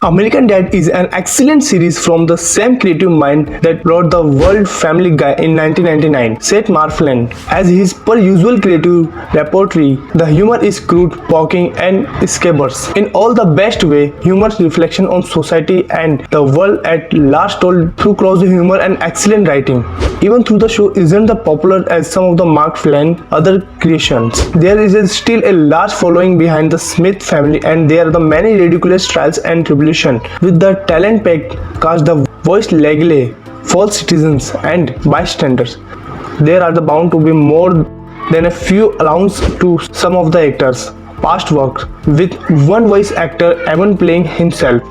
American Dad is an excellent series from the same creative mind that brought the world Family Guy in 1999. Seth MacFarlane, as his per usual creative repertoire, the humor is crude, poking, and scabbers. In all the best way, humor's reflection on society and the world at large told through close humor and excellent writing. Even though the show isn't as popular as some of the MacFarlane other creations, there is still a large following behind the Smith family, and there are the many ridiculous trials and tribulations with the talent-packed cast, the voiced Legley, false citizens, and bystanders. There are bound to be more than a few allowance to some of the actors' past work, with one voice actor even playing himself.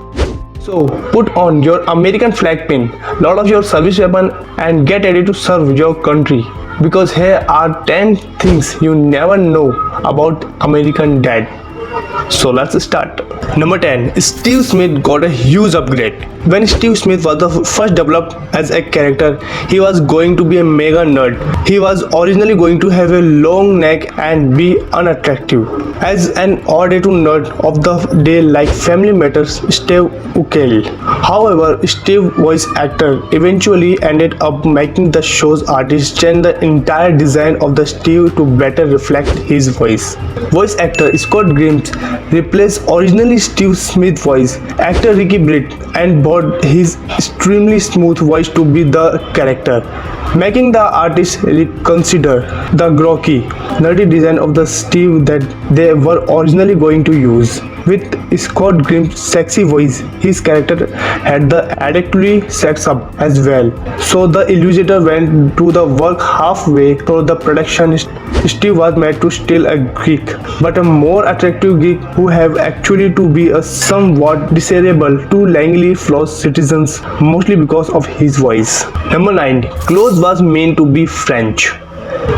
So put on your American flag pin, load of your service weapon, and get ready to serve your country. Because here are 10 things you never know about American Dad. So let's start. Number 10. Steve Smith got a huge upgrade. When Steve Smith was the first developed as a character, he was going to be a mega nerd. He was originally going to have a long neck and be unattractive. As an odd-to nerd of the day like Family Matters, Steve Urkel. However, Steve's voice actor eventually ended up making the show's artist change the entire design of the Steve to better reflect his voice. Voice actor Scott Grimes replaced originally Steve Smith's voice actor Ricky Britt and brought his extremely smooth voice to be the character, making the artist reconsider the grokky, nerdy design of the Steve that they were originally going to use. With Scott Grimes' sexy voice, his character had the adequately sets up as well. So the illustrator went to the work halfway through the production. Steve was made to steal a Greek, but a more attractive Greek who have actually to be a somewhat desirable to Langley flawed citizens, mostly because of his voice. Number 9. Clothes was meant to be French.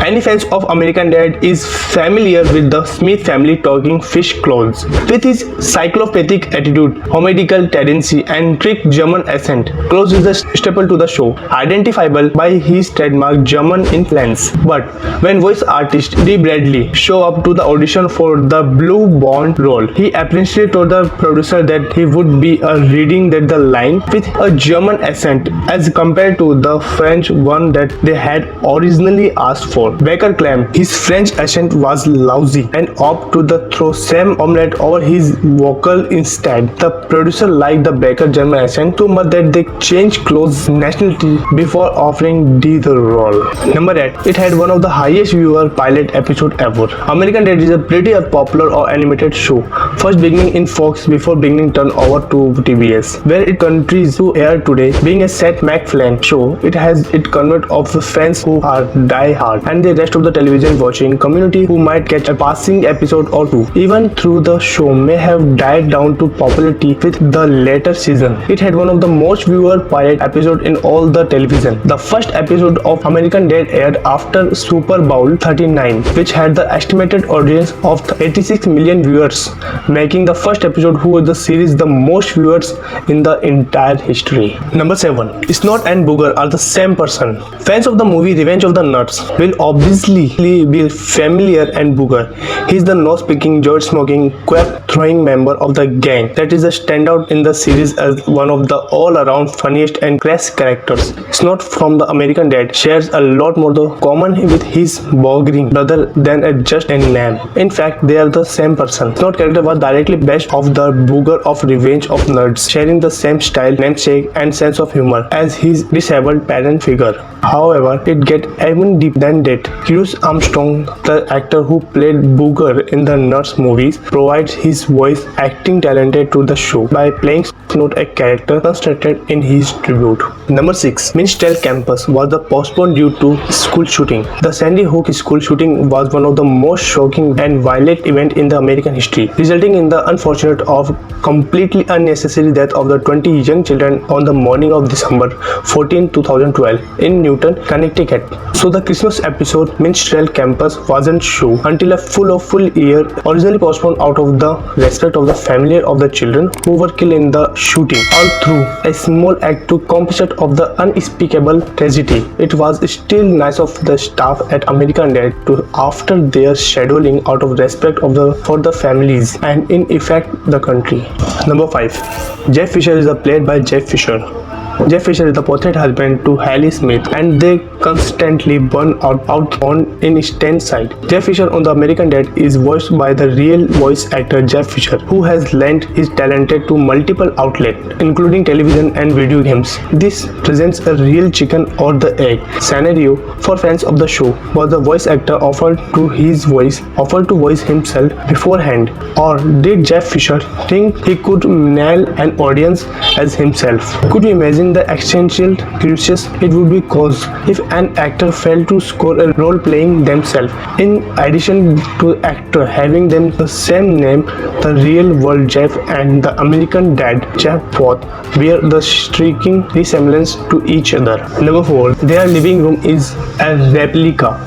Any fans of American Dad is familiar with the Smith family talking fish clothes. With his cyclopathic attitude, homedical tendency, and trick German accent, Clothes is a staple to the show, identifiable by his trademark German influence. But when voice artist Dee Bradley showed up to the audition for the Blue Bond role, he apparently told the producer that he would be reading the line with a German accent as compared to the French one that they had originally asked for. Baker claimed his French accent was lousy and opted to throw Sam Omelette over his vocal instead. The producer liked the Baker German accent so much that they changed Close's nationality before offering Dee the role. Number 8. It had one of the highest viewer pilot episodes ever. American Dad is a pretty popular or animated show, first beginning in Fox before being turned over to TBS, where it continues to air today. Being a Seth MacFarlane show, it has it convert of the fans who are die-hard and the rest of the television watching community who might catch a passing episode or two. Even though the show may have died down to popularity with the later season, it had one of the most viewer pilot episodes in all the television. The first episode of American Dad aired after Super Bowl 39, which had the estimated audience of 86 million viewers, making the first episode of the series the most viewers in the entire history. Number 7. Snot and Booger are the same person. Fans of the movie Revenge of the Nuts will obviously be familiar and Booger. He is the nose-picking, joint-smoking, quack-throwing member of the gang that is a standout in the series as one of the all-around funniest and crass characters. Snot from the American Dad shares a lot more common with his boggering brother than just a name. In fact, they are the same person. Snot character was directly based off the Booger of Revenge of Nerds, sharing the same style, namesake, and sense of humor as his disabled parent figure. However, it gets even deeper than that. Louis Armstrong, the actor who played Booger in the Nuts movies, provides his voice acting talent to the show by playing Snot, a character constructed in his tribute. Number 6. Minster campus was postponed due to school shooting. The Sandy Hook school shooting was one of the most shocking and violent events in the American history, resulting in the unfortunate of completely unnecessary death of the 20 young children on the morning of December 14, 2012 in Newton, Connecticut. So the Christmas episode Minstrel Campus wasn't shown until a full year, originally postponed out of the respect of the family of the children who were killed in the shooting, all through a small act to compensate of the unspeakable tragedy. It was still nice of the staff at American Dad to after their scheduling out of respect of for the families and in effect the country. Number 5. Jeff Fisher is played by Jeff Fisher. Jeff Fisher is the portrait husband to Halle Smith, and they constantly burn out on in Stan's side. Jeff Fisher on the American Dad is voiced by the real voice actor Jeff Fisher, who has lent his talent to multiple outlets, including television and video games. This presents a real chicken or the egg scenario for fans of the show. Was the voice actor offered to voice himself beforehand, or did Jeff Fisher think he could nail an audience as himself? Could you imagine the existential crisis it would be caused if an actor failed to score a role playing themselves? In addition to actor having them the same name, the real world Jeff and the American Dad Jeff both bear the striking resemblance to each other. Number 4. Their living room is a replica.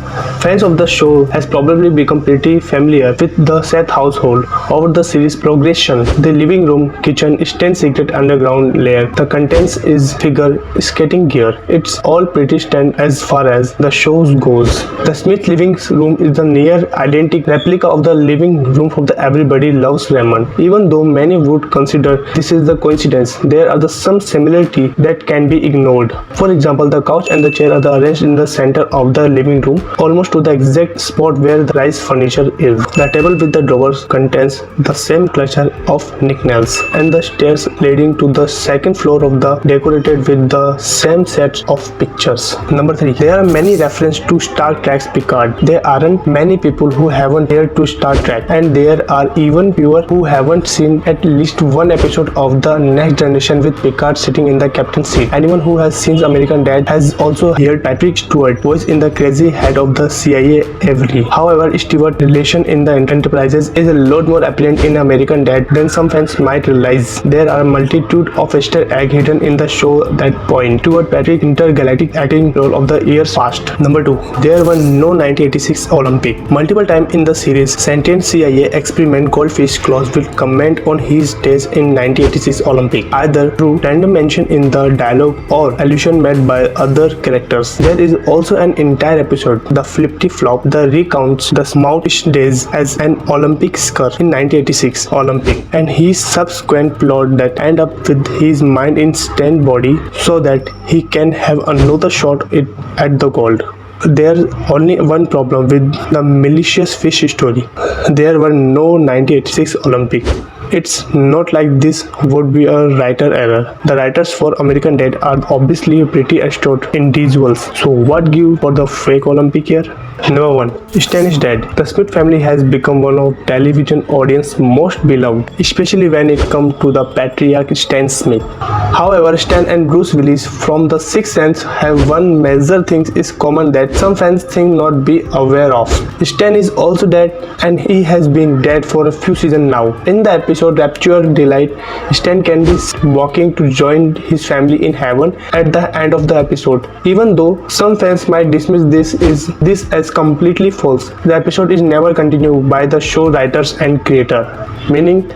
Fans of the show has probably become pretty familiar with the Seth household over the series progression. The living room, kitchen, Stan's secret underground lair, the contents is figure skating gear. It's all pretty standard as far as the show goes. The Smith living room is the near identical replica of the living room of the Everybody Loves Raymond. Even though many would consider this is the coincidence, there are some similarity that can be ignored. For example, the couch and the chair are arranged in the center of the living room, almost to the exact spot where the rice furniture is. The table with the drawers contains the same cluster of knickknacks, and the stairs leading to the second floor of the decorated with the same sets of pictures. Number 3. There are many references to Star Trek's Picard. There aren't many people who haven't heard to Star Trek, and there are even fewer who haven't seen at least one episode of the Next Generation with Picard sitting in the captain's seat. Anyone who has seen American Dad has also heard Patrick Stewart voice in the crazy head of the CIA every. However, Stewart's relation in the Enterprises is a lot more apparent in American Dad than some fans might realize. There are a multitude of Easter eggs hidden in the show that point toward Patrick's intergalactic acting role of the years past. Number 2. There were no 1986 Olympic. Multiple times in the series, sentient CIA experiment Goldfish Claus will comment on his days in 1986 Olympic, either through random mention in the dialogue or allusion made by other characters. There is also an entire episode, The Flippity Flop, that recounts the Smoutish days as an Olympic skier in 1986 Olympic, and his subsequent plot that end up with his mind in Stan's body so that he can have another shot at the gold. There's only one problem with the malicious fish story. There were no 1986 Olympic. It's not like this would be a writer error. The writers for American Dad are obviously pretty astute individuals. So what give for the fake Olympic here? Number 1. Stan is dead. The Smith family has become one of television audience's most beloved, especially when it comes to the patriarch Stan Smith. However, Stan and Bruce Willis from The Sixth Sense have one major thing is common that some fans think not be aware of. Stan is also dead, and he has been dead for a few seasons now. In the episode Rapture Delight, Stan can be walking to join his family in heaven at the end of the episode. Even though some fans might dismiss this as completely false, the episode is never continued by the show writers and creator, meaning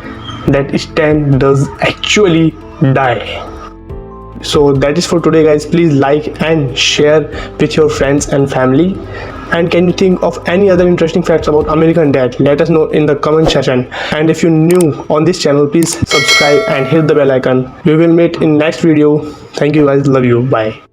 that Stan does actually die. So that is for today, guys. Please like and share with your friends and family. And can you think of any other interesting facts about American Dad? Let us know in the comment section. And if you're new on this channel, please subscribe and hit the bell icon. We will meet in next video. Thank you guys. Love you. Bye.